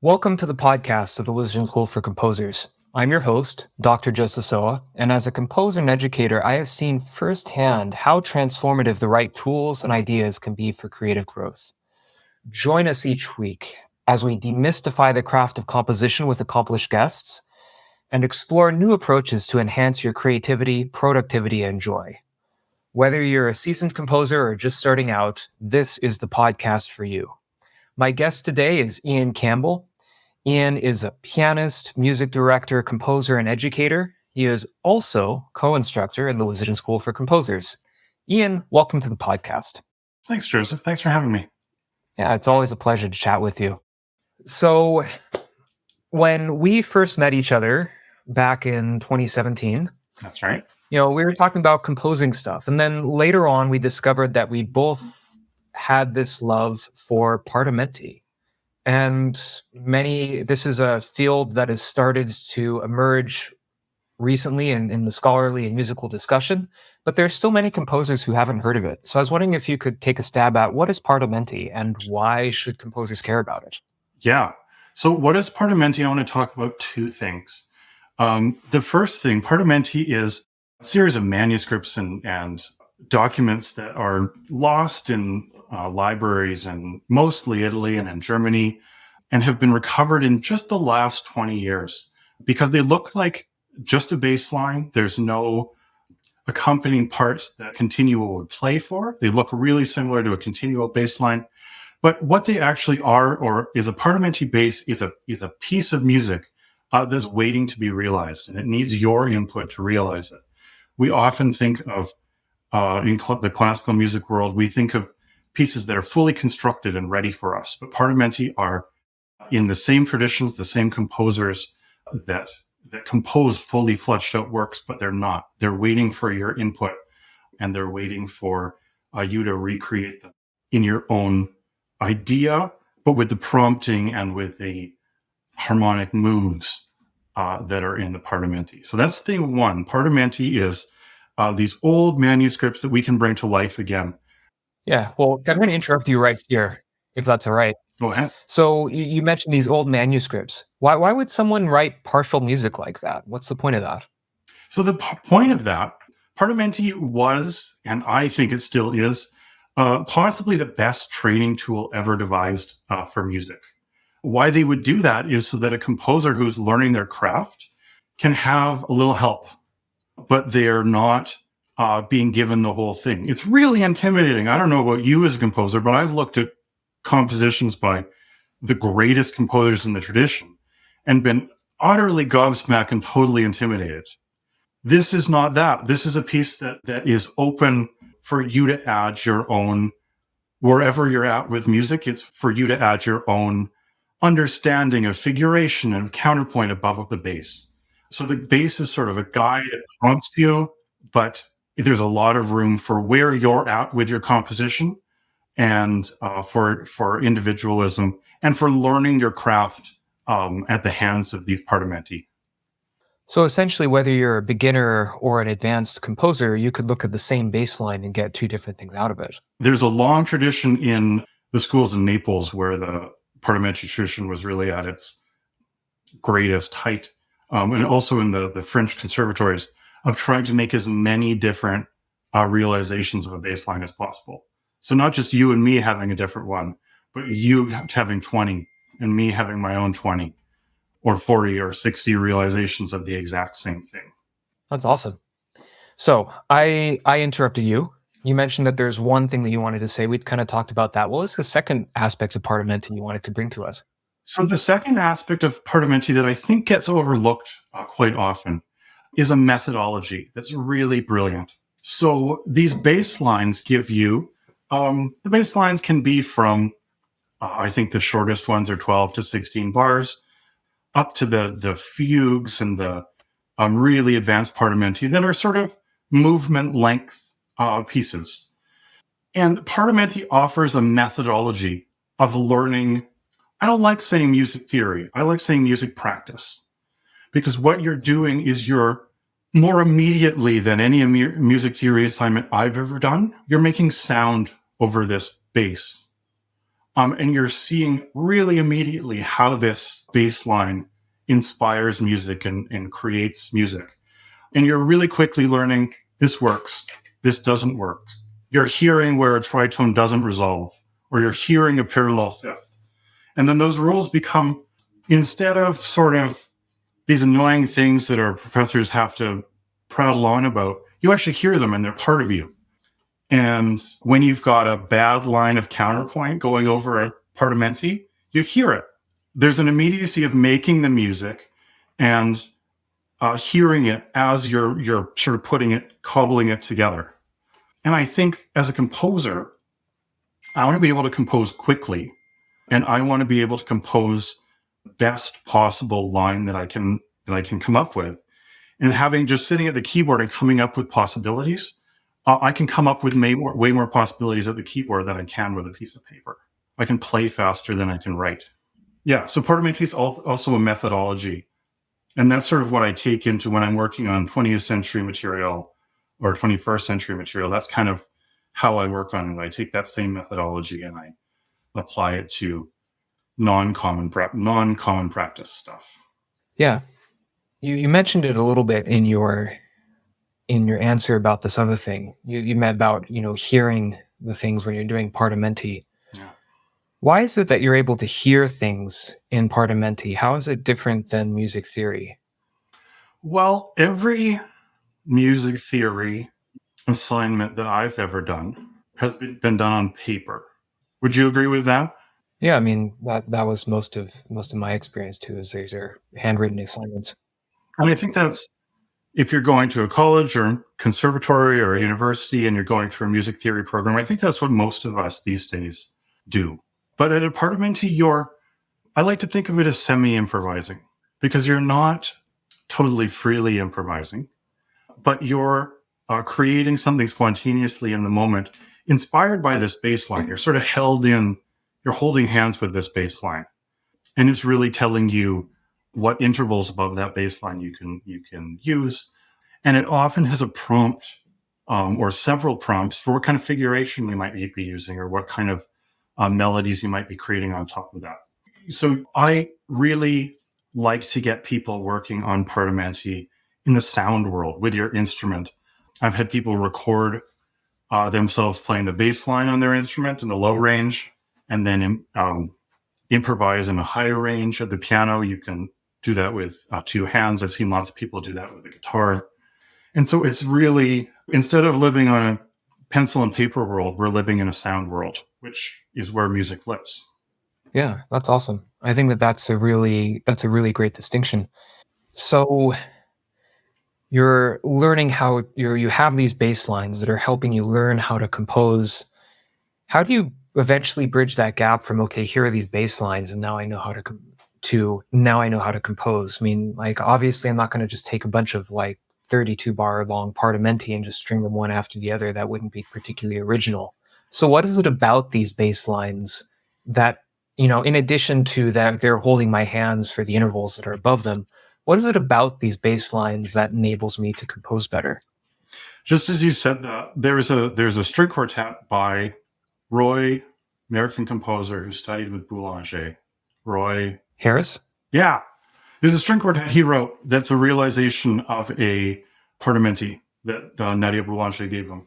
Welcome to the podcast of the Wisdom School for Composers. I'm your host, Dr. Joseph Soa, and as a composer and educator, I have seen firsthand how transformative the right tools and ideas can be for creative growth. Join us each week as we demystify the craft of composition with accomplished guests and explore new approaches to enhance your creativity, productivity, and joy. Whether you're a seasoned composer or just starting out, this is the podcast for you. My guest today is Ian Campbell. Ian is a pianist, music director, composer, and educator. He is also co-instructor in the Wisdom School for Composers. Ian, welcome to the podcast. Thanks, Joseph. Thanks for having me. Yeah, it's always a pleasure to chat with you. So, when we first met each other back in 2017, That's right. we were talking about composing stuff. And then later on, we discovered that we both had this love for Partimenti. And this is a field that has started to emerge recently in the scholarly and musical discussion, but there's still many composers who haven't heard of it. So I was wondering if you could take a stab at what is Partimenti and why should composers care about it? Yeah. So what is Partimenti? I want to talk about two things. The first thing, Partimenti is a series of manuscripts and documents that are lost in libraries in mostly Italy and in Germany, and have been recovered in just the last 20 years because they look like just a bass line. There's no accompanying parts that continuo would play for. They look really similar to a continuo bass line. But what they actually are, or is a Partimenti bass, is a piece of music that's waiting to be realized, and it needs your input to realize it. We often think of, in the classical music world, we think of pieces that are fully constructed and ready for us. But Partimenti are in the same traditions, the same composers that compose fully fleshed out works, but they're not. They're waiting for your input, and they're waiting for you to recreate them in your own idea, but with the prompting and with the harmonic moves that are in the Partimenti. So that's thing one. Partimenti is these old manuscripts that we can bring to life again. Yeah, well, I'm going to interrupt you right here, if that's all right. Go ahead. So you mentioned these old manuscripts. Why would someone write partial music like that? What's the point of that? So the point of that, Partimenti was, and I think it still is, possibly the best training tool ever devised for music. Why they would do that is so that a composer who's learning their craft can have a little help, but they're not being given the whole thing. It's really intimidating. I don't know about you as a composer, but I've looked at compositions by the greatest composers in the tradition and been utterly gobsmacked and totally intimidated. This is not that. This is a piece that is open for you to add your own, wherever you're at with music, it's for you to add your own understanding of figuration and counterpoint above the bass. So the bass is sort of a guide, it prompts you, but there's a lot of room for where you're at with your composition and for individualism and for learning your craft at the hands of these Partimenti. So essentially, whether you're a beginner or an advanced composer, you could look at the same bass line and get two different things out of it. There's a long tradition in the schools in Naples where the Partimenti tradition was really at its greatest height, and also in the French conservatories, of trying to make as many different realizations of a bass line as possible. So not just you and me having a different one, but you having 20 and me having my own 20 or 40 or 60 realizations of the exact same thing. That's awesome. So I interrupted you. You mentioned that there's one thing that you wanted to say. We'd kind of talked about that. What was the second aspect of Partimenti you wanted to bring to us? So the second aspect of Partimenti that I think gets overlooked quite often is a methodology that's really brilliant. So these bass lines give you, the bass lines can be from, I think the shortest ones are 12 to 16 bars, up to the fugues and the really advanced Partimenti that are sort of movement length pieces. And Partimenti offers a methodology of learning. I don't like saying music theory. I like saying music practice, because what you're doing is you're more immediately than any music theory assignment I've ever done, you're making sound over this bass. And you're seeing really immediately how this bass line inspires music and creates music. And you're really quickly learning this works, this doesn't work. You're hearing where a tritone doesn't resolve, or you're hearing a parallel fifth. And then those rules become, instead of sort of these annoying things that our professors have to prattle on about, you actually hear them and they're part of you. And when you've got a bad line of counterpoint going over a Partimenti, you hear it. There's an immediacy of making the music and hearing it as you're sort of putting it, cobbling it together. And I think as a composer, I want to be able to compose quickly, and I want to be able to compose the best possible line that I can come up with. And having just sitting at the keyboard and coming up with possibilities, I can come up with way more possibilities at the keyboard than I can with a piece of paper. I can play faster than I can write. Yeah, so Partimenti is also a methodology. And that's sort of what I take into when I'm working on 20th century material or 21st century material. That's kind of how I work on it. I take that same methodology and I apply it to non-common practice stuff. Yeah. You mentioned it a little bit in your answer about this other thing. You meant about, hearing the things when you're doing Partimenti. Yeah. Why is it that you're able to hear things in Partimenti? How is it different than music theory? Well, every music theory assignment that I've ever done has been done on paper. Would you agree with that? Yeah, I mean that was most of my experience too. Is these are handwritten assignments. And I think that's, if you're going to a college or conservatory or a university and you're going through a music theory program, I think that's what most of us these days do. But at a Partimenti, I like to think of it as semi-improvising, because you're not totally freely improvising, but you're creating something spontaneously in the moment, inspired by this bass line. You're sort of you're holding hands with this bass line, and it's really telling you what intervals above that bass line you can use. And it often has a prompt or several prompts for what kind of figuration you might be using, or what kind of melodies you might be creating on top of that. So I really like to get people working on Partimenti in the sound world with your instrument. I've had people record themselves playing the bass line on their instrument in the low range, and then improvise in a higher range at the piano. You can do that with two hands. I've seen lots of people do that with the guitar. And so it's really, instead of living on a pencil and paper world, we're living in a sound world, which is where music lives. Yeah, that's awesome. I think that's a really great distinction. So you're learning how you have these bass lines that are helping you learn how to compose. How do you eventually bridge that gap from, okay, here are these bass lines and now I know how to now I know how to compose? I mean, like, obviously I'm not going to just take a bunch of like 32 bar long Partimenti and just string them one after the other. That wouldn't be particularly original. So what is it about these bass lines that, in addition to that they're holding my hands for the intervals that are above them, what is it about these bass lines that enables me to compose better? Just as you said that, there's a string quartet by Roy, American composer who studied with Boulanger. Roy Harris? Yeah. There's a string quartet he wrote that's a realization of a Partimenti that Nadia Boulanger gave him.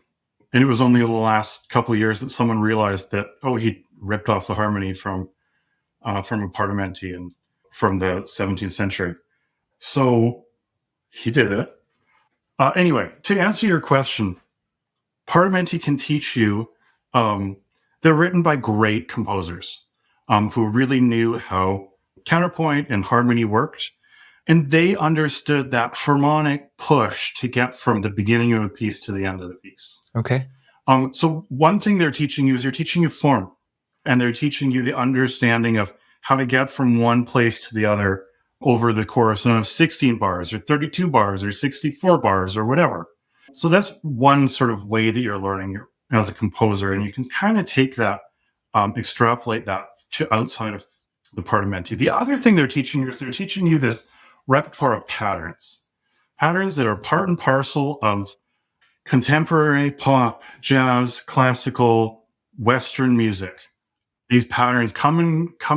And it was only the last couple of years that someone realized that, oh, he ripped off the harmony from a Partimenti and from the 17th century. So he did it. Anyway, to answer your question, Partimenti can teach you. They're written by great composers who really knew how counterpoint and harmony worked. And they understood that harmonic push to get from the beginning of a piece to the end of the piece. Okay. So one thing they're teaching you is they're teaching you form, and they're teaching you the understanding of how to get from one place to the other over the course of 16 bars or 32 bars or 64 bars or whatever. So that's one sort of way that you're learning as a composer. And you can kind of take that, extrapolate that to outside of the Partimenti. The other thing they're teaching you is they're teaching you this repertoire of patterns that are part and parcel of contemporary pop, jazz, classical, Western music. These patterns come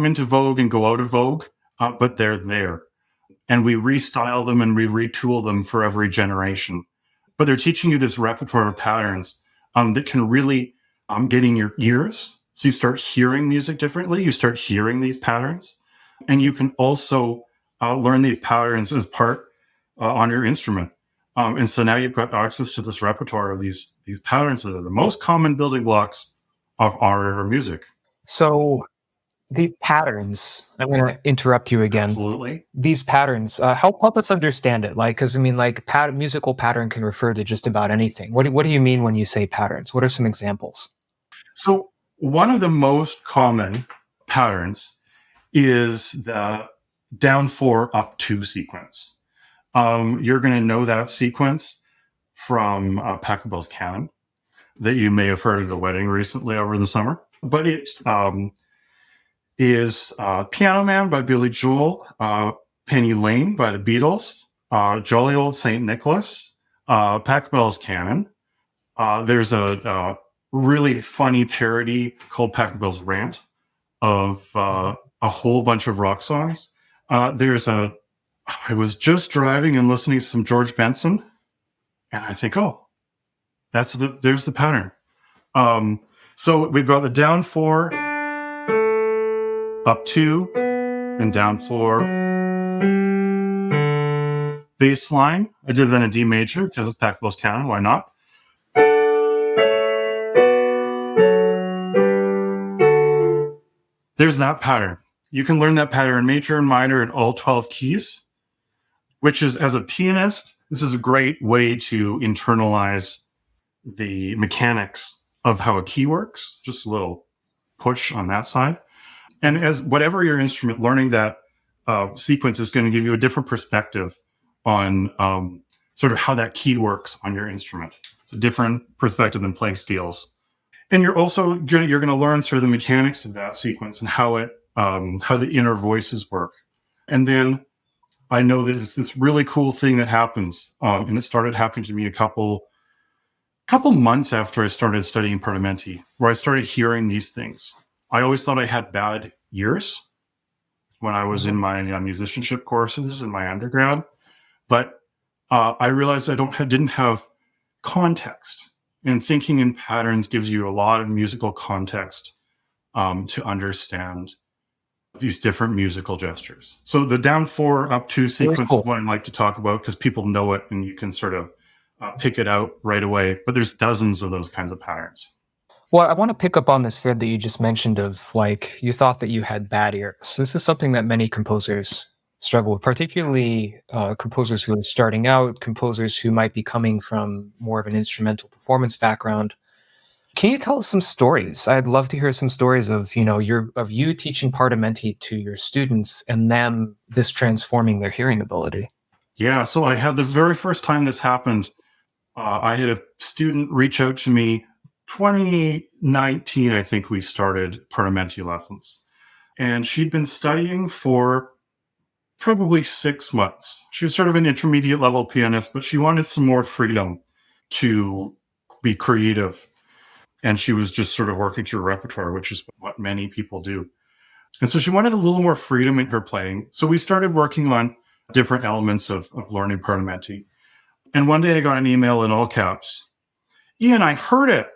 into vogue and go out of vogue, but they're there. And we restyle them and we retool them for every generation. But they're teaching you this repertoire of patterns that can really get in your ears. So you start hearing music differently. You start hearing these patterns. And you can also learn these patterns as part on your instrument. And so now you've got access to this repertoire of these patterns that are the most common building blocks of art or music. So these patterns, I'm going to interrupt you again. Absolutely. These patterns, help us understand it. Like, because I mean, like, musical pattern can refer to just about anything. What do you mean when you say patterns? What are some examples? So one of the most common patterns is the down 4 up 2 sequence. You're going to know that sequence from Pachelbel's canon that you may have heard at a wedding recently over the summer. But it is Piano Man by Billy Joel, Penny Lane by the Beatles, Jolly Old St. Nicholas, Pachelbel's canon. There's a really funny parody called Pachelbel's Rant of a whole bunch of rock songs. I was just driving and listening to some George Benson, and I think, oh, there's the pattern. So we've got the down 4, up 2, and down 4. Bass line. I did that in D major because of Pachelbel's canon. Why not? There's that pattern. You can learn that pattern in major and minor in all 12 keys, which is, as a pianist, this is a great way to internalize the mechanics of how a key works. Just a little push on that side. And as whatever your instrument, learning that sequence is going to give you a different perspective on sort of how that key works on your instrument. It's a different perspective than playing scales. And you're also going to learn sort of the mechanics of that sequence and how the inner voices work. And then I know that it's this really cool thing that happens, and it started happening to me a couple months after I started studying Partimenti, where I started hearing these things. I always thought I had bad ears when I was in my musicianship courses in my undergrad, but I realized I didn't have context. And thinking in patterns gives you a lot of musical context to understand these different musical gestures. So the down 4 up 2 sequence is what I like to talk about because people know it and you can sort of pick it out right away. But there's dozens of those kinds of patterns. Well, I want to pick up on this thread that you just mentioned of, like, you thought that you had bad ears. This is something that many composers struggle with, particularly composers who are starting out, composers who might be coming from more of an instrumental performance background. Can you tell us some stories? I'd love to hear some stories of, you teaching Partimenti to your students and them this transforming their hearing ability. Yeah, so I had the very first time this happened, I had a student reach out to me. 2019, I think we started Partimenti lessons. And she'd been studying for probably 6 months. She was sort of an intermediate level pianist, but she wanted some more freedom to be creative. And she was just sort of working through repertoire, which is what many people do. And so she wanted a little more freedom in her playing. So we started working on different elements of learning Partimenti. And one day I got an email in all caps. Ian, I heard it.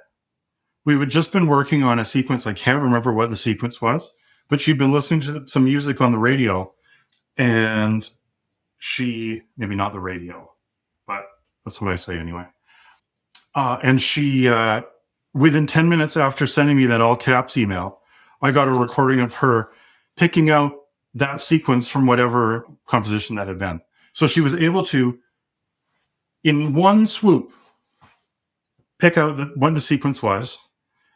We had just been working on a sequence. I can't remember what the sequence was, but she'd been listening to some music on the radio. And maybe not the radio, but that's what I say anyway. And she, within 10 minutes after sending me that all caps email, I got a recording of her picking out that sequence from whatever composition that had been. So she was able to, in one swoop, pick out what the sequence was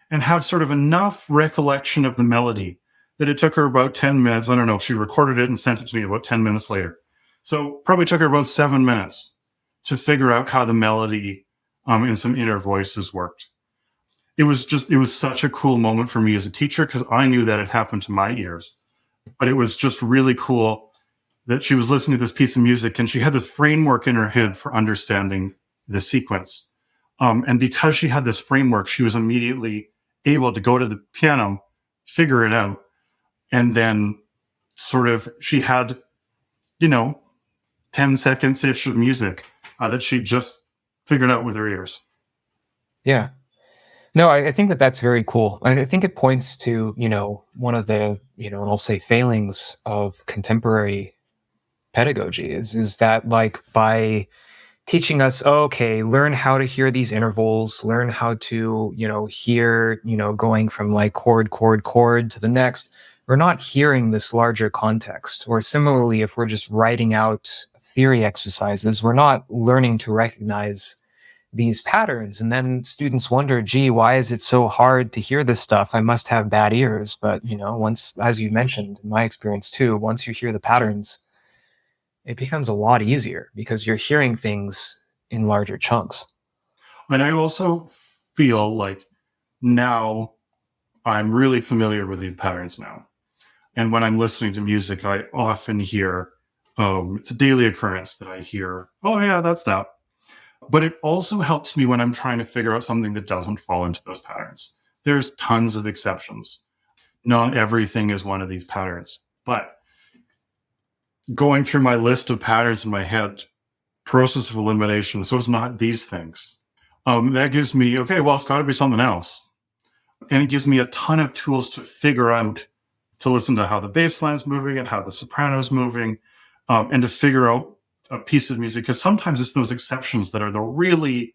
and have sort of enough recollection of the melody that it took her about 10 minutes. I don't know. She recorded it and sent it to me about 10 minutes later. So probably took her about 7 minutes to figure out how the melody and some inner voices worked. It was such a cool moment for me as a teacher because I knew that it happened to my ears. But it was just really cool that she was listening to this piece of music and she had this framework in her head for understanding the sequence. And because she had this framework, she was immediately able to go to the piano figure it out. And then sort of she had, you know, 10 seconds ish of music that she just figured out with her ears. Yeah. No, I think that that's very cool. I think it points to, one of the, and I'll say failings of contemporary pedagogy is that, like, by teaching us, oh, okay, learn how to hear these intervals, learn how to, hear, going from like chord to the next. We're not hearing this larger context. Or similarly, if we're just writing out theory exercises, we're not learning to recognize these patterns. And then students wonder, gee, why is it so hard to hear this stuff? I must have bad ears. But, once, as you mentioned, in my experience too, once you hear the patterns, it becomes a lot easier because you're hearing things in larger chunks. And I also feel like now I'm really familiar with these patterns now. And when I'm listening to music, I often hear, it's a daily occurrence that I hear, oh, yeah, that's that. But it also helps me when I'm trying to figure out something that doesn't fall into those patterns. There's tons of exceptions. Not everything is one of these patterns. But going through my list of patterns in my head, process of elimination, so it's not these things. That gives me, okay, well, it's got to be something else. And it gives me a ton of tools to figure out, to listen to how the bass line's moving and how the soprano's moving, and to figure out a piece of music. Because sometimes it's those exceptions that are the really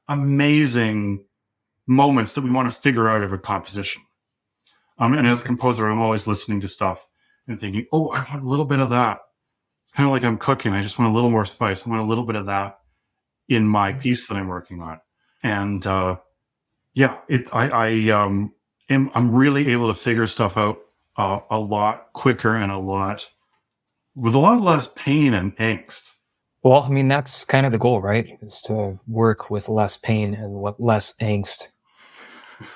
amazing moments that we want to figure out of a composition. And as a composer, I'm always listening to stuff and thinking, oh, I want a little bit of that. It's kind of like I'm cooking. I just want a little more spice. I want a little bit of that in my piece that I'm working on. And I'm really able to figure stuff out a lot quicker and with a lot less pain and angst. Well, I mean, that's kind of the goal, right? Is to work with less pain and less angst.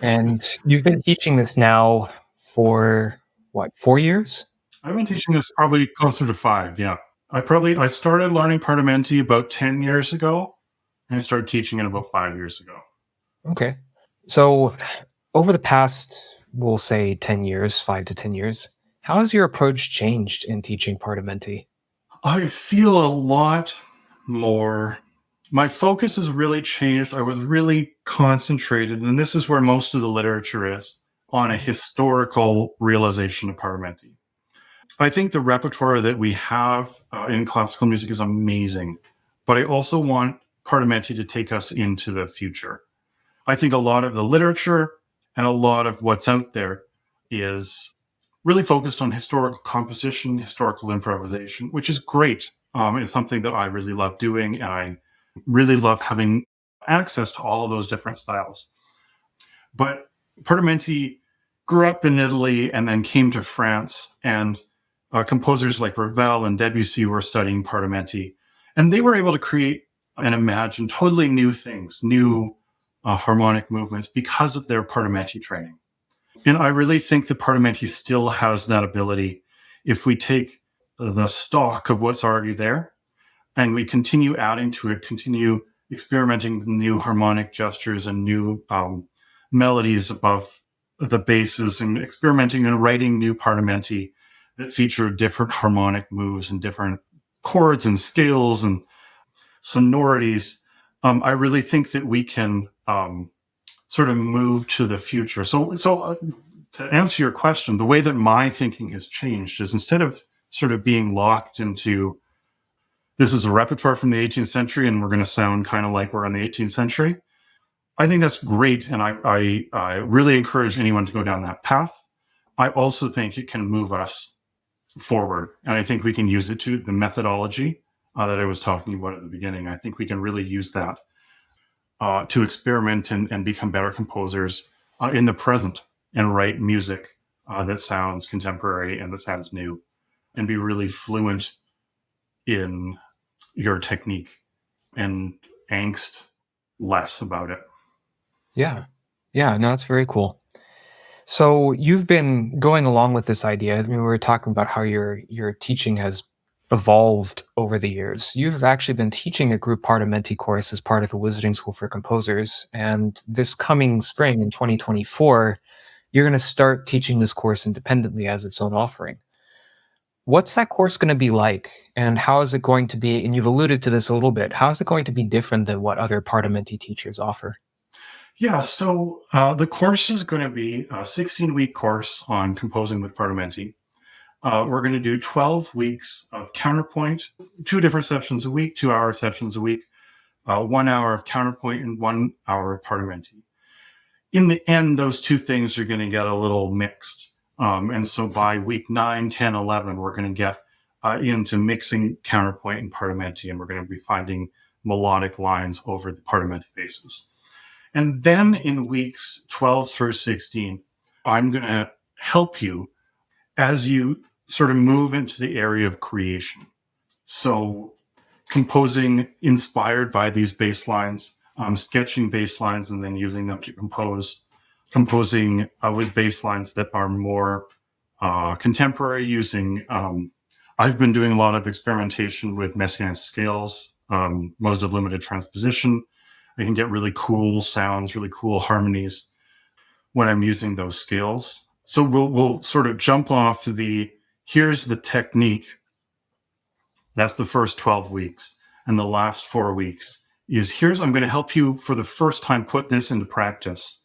And you've been teaching this now for what, 4 years? I've been teaching this probably closer to 5. Yeah. I started learning Partimenti about 10 years ago, and I started teaching it about 5 years ago. Okay. So over the past, we'll say 10 years, 5 to 10 years, how has your approach changed in teaching Partimenti? I feel a lot more. My focus has really changed. I was really concentrated, and this is where most of the literature is, on a historical realization of Partimenti. I think the repertoire that we have in classical music is amazing, but I also want Partimenti to take us into the future. I think a lot of the literature and a lot of what's out there is really focused on historical composition, historical improvisation, which is great. It's something that I really love doing, and I really love having access to all of those different styles. But Partimenti grew up in Italy and then came to France, and composers like Ravel and Debussy were studying Partimenti, and they were able to create and imagine totally new things, new harmonic movements because of their Partimenti training. And I really think that Partimenti still has that ability if we take the stock of what's already there and we continue adding to it, continue experimenting with new harmonic gestures and new melodies above the basses, and experimenting and writing new Partimenti that feature different harmonic moves and different chords and scales and sonorities. I really think that we can sort of move to the future. So to answer your question, the way that my thinking has changed is, instead of sort of being locked into, this is a repertoire from the 18th century and we're going to sound kind of like we're in the 18th century. I think that's great. And I really encourage anyone to go down that path. I also think it can move us forward. And I think we can use it to the methodology that I was talking about at the beginning. I think we can really use that to experiment and become better composers in the present, and write music that sounds contemporary and that sounds new, and be really fluent in your technique and angst less about it. Yeah. Yeah, no, that's very cool. So you've been going along with this idea. I mean, we were talking about how your teaching has evolved over the years. You've actually been teaching a group Partimenti course as part of the Wizarding School for Composers, and this coming spring in 2024, you're going to start teaching this course independently as its own offering. What's that course going to be like, and how is it going to be? And you've alluded to this a little bit. How is it going to be different than what other Partimenti teachers offer? Yeah, so the course is going to be a 16-week course on composing with Partimenti. We're going to do 12 weeks of counterpoint, 2 different sessions a week, 2-hour sessions a week, 1 hour of counterpoint and 1 hour of Partimenti. In the end, those two things are going to get a little mixed. And so by week 9, 10, 11, we're going to get into mixing counterpoint and Partimenti, and we're going to be finding melodic lines over the Partimenti basis. And then in weeks 12 through 16, I'm going to help you as you sort of move into the area of creation. So composing inspired by these bass lines, sketching bass lines and then using them to composing with bass lines that are more contemporary using, I've been doing a lot of experimentation with Messiaen scales, modes of limited transposition. I can get really cool sounds, really cool harmonies when I'm using those scales. So we'll sort of jump off here's the technique. That's the first 12 weeks. And the last 4 weeks is I'm going to help you for the first time put this into practice.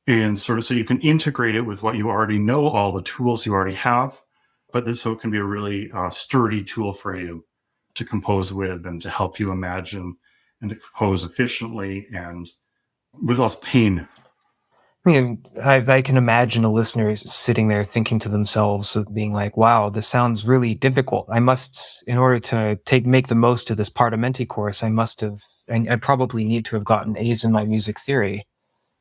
And sort of so you can integrate it with what you already know, all the tools you already have, so it can be a really sturdy tool for you to compose with and to help you imagine and to compose efficiently and with less pain. I mean, I can imagine a listener sitting there thinking to themselves, of being like, wow, this sounds really difficult. I must, in order to make the most of this Partimenti course, I probably need to have gotten A's in my music theory.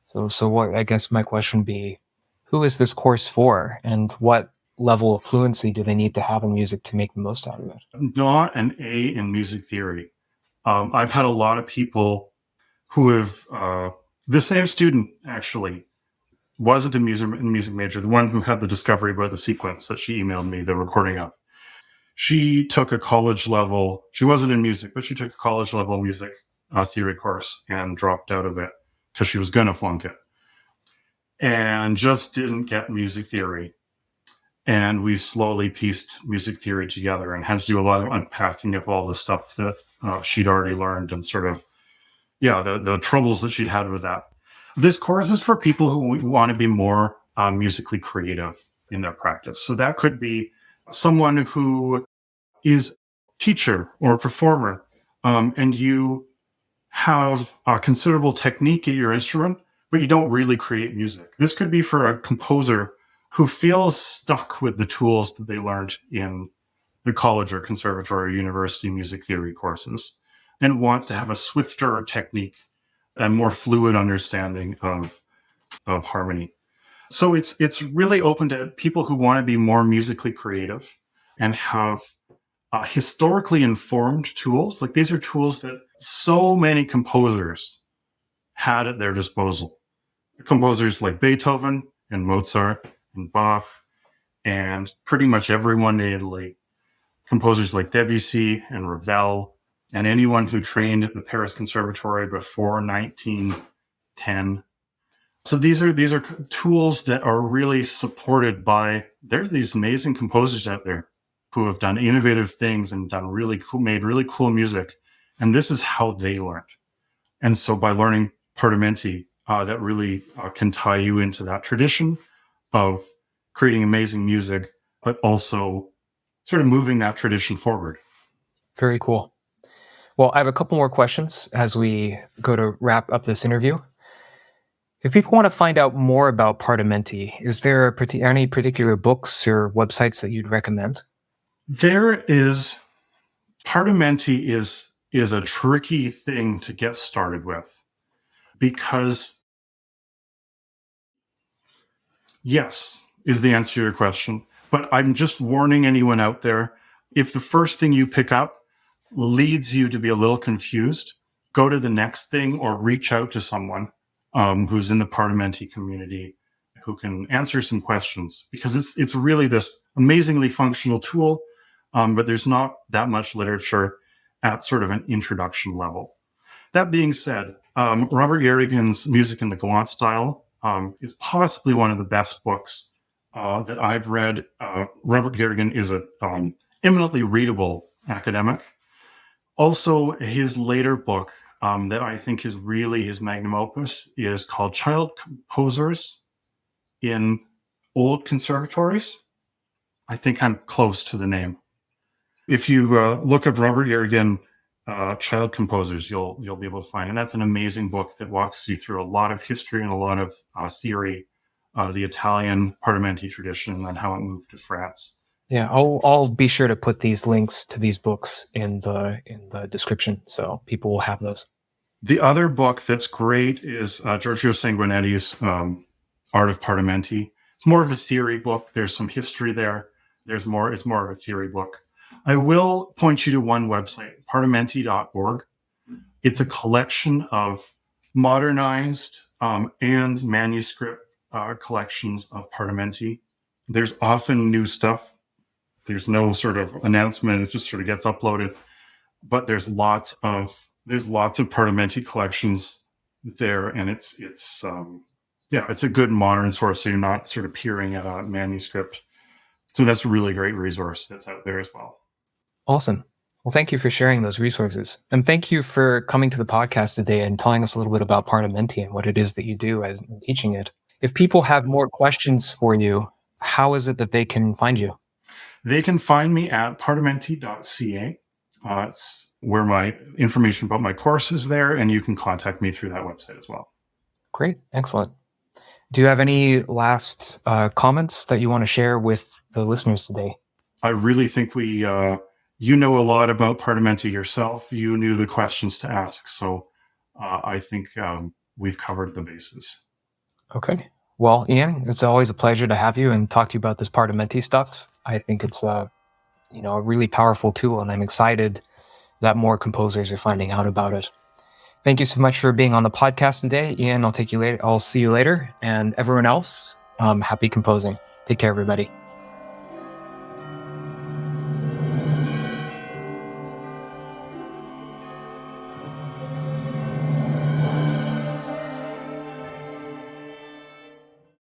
So what, I guess my question would be, who is this course for, and what level of fluency do they need to have in music to make the most out of it? Not an A in music theory. I've had a lot of people who have, the same student actually wasn't a music major, the one who had the discovery about the sequence that she emailed me the recording of. She took a college level, she wasn't in music, but she took a college level music theory course and dropped out of it because she was going to flunk it and just didn't get music theory. And we've slowly pieced music theory together and had to do a lot of unpacking of all the stuff that she'd already learned and sort of, the troubles that she'd had with that. This course is for people who want to be more musically creative in their practice. So that could be someone who is a teacher or a performer, and you have a considerable technique at your instrument, but you don't really create music. This could be for a composer who feels stuck with the tools that they learned in the college or conservatory or university music theory courses and wants to have a swifter technique and more fluid understanding of harmony. So it's really open to people who want to be more musically creative and have historically informed tools. Like these are tools that so many composers had at their disposal. Composers like Beethoven and Mozart and Bach and pretty much everyone in Italy. Composers like Debussy and Ravel and anyone who trained at the Paris Conservatory before 1910. So these are tools that are really supported by, there's these amazing composers out there who have done innovative things and made really cool music. And this is how they learned. And so by learning Partimenti, that really can tie you into that tradition of creating amazing music, but also sort of moving that tradition forward. Very cool. Well, I have a couple more questions as we go to wrap up this interview. If people want to find out more about Partimenti, is there any particular books or websites that you'd recommend? Partimenti is a tricky thing to get started with because, yes, is the answer to your question. But I'm just warning anyone out there, if the first thing you pick up leads you to be a little confused, go to the next thing or reach out to someone who's in the Partimenti community who can answer some questions, because it's really this amazingly functional tool, but there's not that much literature at sort of an introduction level. That being said, Robert Yerrigan's Music in the Galant Style is possibly one of the best books that I've read. Robert Garrigan is an eminently readable academic. Also, his later book that I think is really his magnum opus is called Child Composers in Old Conservatories. I think I'm close to the name. If you look up Robert Garrigan, Child Composers, you'll be able to find it. And that's an amazing book that walks you through a lot of history and a lot of theory, the Italian Partimenti tradition and how it moved to France. Yeah, I'll be sure to put these links to these books in the description, so people will have those. The other book that's great is Giorgio Sanguinetti's Art of Partimenti. It's more of a theory book. There's some history there. It's more of a theory book. I will point you to one website, partimenti.org. It's a collection of modernized and manuscript collections of Partimenti. There's often new stuff. There's no sort of announcement. It just sort of gets uploaded. But there's lots of Partimenti collections there, and it's a good modern source, so you're not sort of peering at a manuscript. So that's a really great resource that's out there as well. Awesome. Well, thank you for sharing those resources. And thank you for coming to the podcast today and telling us a little bit about Partimenti and what it is that you do as teaching it. If people have more questions for you, how is it that they can find you? They can find me at partimenti.ca. It's where my information about my course is there, and you can contact me through that website as well. Great. Excellent. Do you have any last comments that you want to share with the listeners today? I really think you know a lot about Partimenti yourself. You knew the questions to ask. So I think we've covered the bases. Okay. Well, Ian, it's always a pleasure to have you and talk to you about this Partimenti stuff. I think it's a really powerful tool, and I'm excited that more composers are finding out about it. Thank you so much for being on the podcast today, Ian. I'll see you later. And everyone else, happy composing. Take care, everybody.